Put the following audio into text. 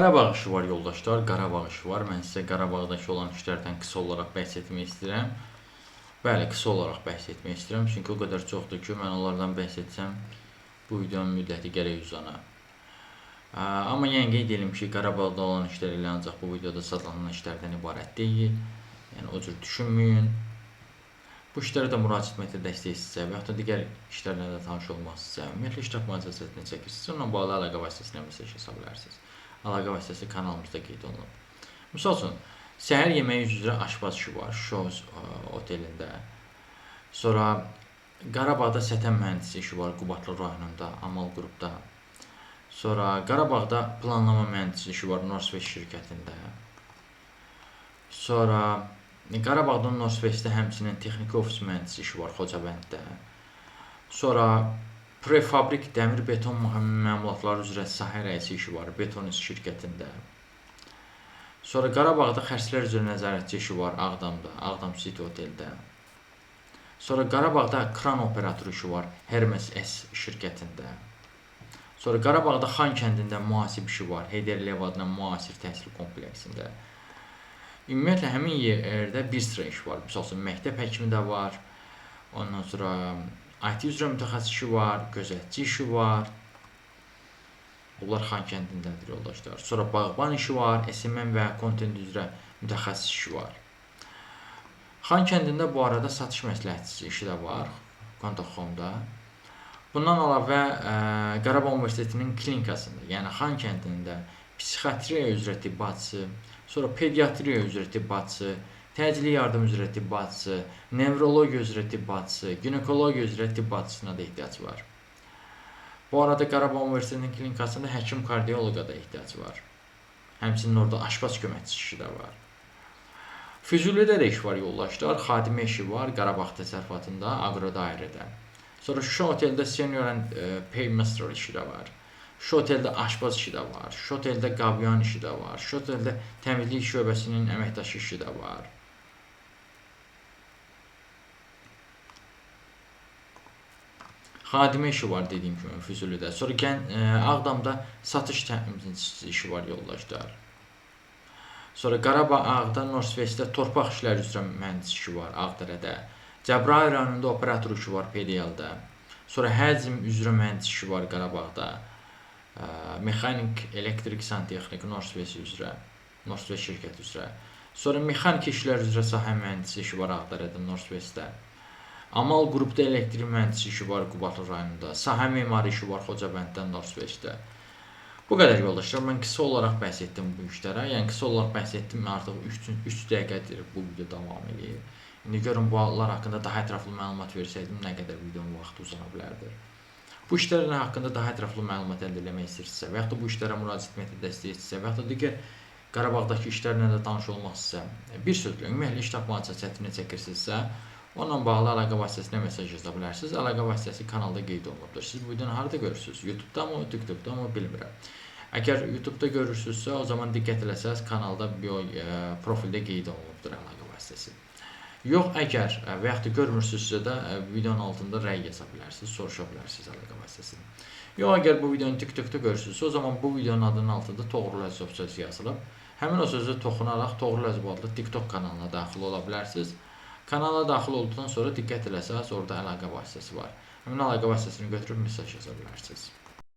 Qarabağ işi var yoldaşlar, Qarabağ işi var. Mən sizə Qarabağdakı olan işlərdən qısa olaraq bəhs etmək istəyirəm. Bəli, qısa olaraq bəhs etmək istəyirəm. Çünki o qədər çoxdur ki, mən onlardan bəhs etsəm, bu videonun müddəti gərək uzana. Amma yəni qeyd edelim ki, Qarabağda olan işlər ilə ancaq bu videoda sadalanan işlərdən ibarət deyil. Yəni o cür düşünməyin. Bu işlərə də müraciət etməklə dəstək istəyirsə və yaxud da digər işlərlə də tanış olmaq istəyirsə, ümumiyyətlə iş tapma icazəsini çəkirsinizsə, onunla bağlı əlaqə vasitəsilə mesaj hesa bilərsiniz. Əlaqə vasitəsi kanalımızda qeyd olunub. Misal üçün, səhər yeməyi üzrə aşpaz işi var, Şoz otelində. Sonra Qarabağda səthən mühəndisi işi var, Qubadlı rayonunda, Amal qrupda. Sonra Qarabağda planlama mühəndisi işi var, Northwest şirkətində. Sonra Qarabağda Northwestdə həmçinin texniki ofis mühəndisi işi var, Xocabənddə. Sonra prefabrik dəmir beton məmulatları üzrə sahə rəisi işi var, Betonis şirkətində. Sonra Qarabağda xərclər üzrə nəzarətçi işi var, Ağdamda, Ağdam City oteldə. Sonra Qarabağda kran operatoru işi var, Hermes S şirkətində. Sonra Qarabağda Xan kəndində mühasib işi var, Heydər Əliyev adına müasir təhsil kompleksində. Ümumiyyətlə, həmin yerdə bir sıra iş var. Misal üçün, məktəb həkimi də var. Ondan sonra IT üzrə mütəxəssisi var, gözətçi işi var. Bunlar Xan kəndindədir yoldaşlar. Sonra bağban işi var, SMM və kontent üzrə mütəxəssis işi var. Xan kəndində bu arada satış məsləhətçisi işi də var, Contact.com-da. Bundan əlavə Qarabağ Universitetinin klinikasında, yəni Xan kəndində psixiatriya üzrə tibb bacısı, sonra pediatriya üzrə tibb bacısı, təcili yardım üzrə tibb bacısı, nevrologiya üzrə tibb bacısı, ginekologiya üzrə tibb bacısına da ehtiyac var. Bu arada Qarabağ Universitetinin klinikasında həkim kardioloqa da ehtiyac var. Həmçinin orada aşpaz köməkçisi işi də var. Füzulidə də iş var yoldaşlar, xadimə işi var Qarabağ təsərrüfatında, aqro dairədə. Sonra Şuşa oteldə senior and paymaster işi də var. Şuşa oteldə aşpaz işi də var. Şuşa oteldə qabyan işi də var. Şuşa oteldə təmizlik şöbəsinin əməkdaşı işi də var. Xadimə işi var dediyim kimi Füzulidə. Sonra Ağdamda satış təmizçisi işi var yoldaşlar. Sonra Qarabağda Northwestdə torpaq işləri üzrə mühəndis işi var Ağdərədə. Cəbrayıl rayonunda operator işi var PDL-də. Sonra həcm üzrə mühəndis işi var Qarabağda. Mexanik, elektrik, santexnik, Northwest üzrə, Northwest şirkəti üzrə. Sonra mexanik işlər üzrə sahə mühəndisi işi var Ağdərədə, Northwestdə. Amal qrupda elektrik mühəndisi işi var Qubadlı rayonunda. Sahə memarı işi var Xocabənddə, Northwestdə. Bu qədər yoldaşlar, mən qısa olaraq bəhs etdim bu işlərə. Yəni qısa olaraq bəhs etdim, artıq 3 dəqiqədir bu video davam edir. İndi görün bunlar haqqında daha ətraflı məlumat versəydim, nə qədər videonun vaxtı uzana bilərdi. Bu işlərlə haqqında daha ətraflı məlumat əldə etmək istəyirsinizsə və yaxud da bu işlərə müraciət etməklə dəstək istəyirsinizsə və yaxud da digər Qarabağdakı işlərlə də tanış olmaq istəyirsinizsə, bir sözlə ümumiyyətlə iş tapma çətinliyi çəkirsinizsə, onunla bağlı əlaqə vasitəsilə mesaj yaza bilərsiniz. Əlaqə vasitəsi kanalda qeyd olunubdur. Siz bu videonu harada görürsünüz? YouTube-da mı, TikTok-da mı, bilmirəm. Əgər YouTube-da görürsünüzsə, o zaman diqqət eləsəz, kanalda profildə qeyd olunubdur əlaqə vasitəsi. Yox, əgər və yaxud da görmürsünüzsə də videonun altında rəy yaza bilərsiniz, soruşa bilərsiniz əlaqə vasitəsini. Yox, əgər bu videonu TikTok-da görürsünüzsə, o zaman bu videonun adının altında Toğrul Əzizov sözü yazılıb. Həmin o sözü toxunaraq Toğrul Əzizov adlı TikTok kanalına daxil ola bilərsiniz. Kanala daxil olduqdan sonra diqqət eləsəz, orada əlaqə vasitəsi var. Həmin əlaqə vasitəsini götürüb mesaj yaza bilərsiniz.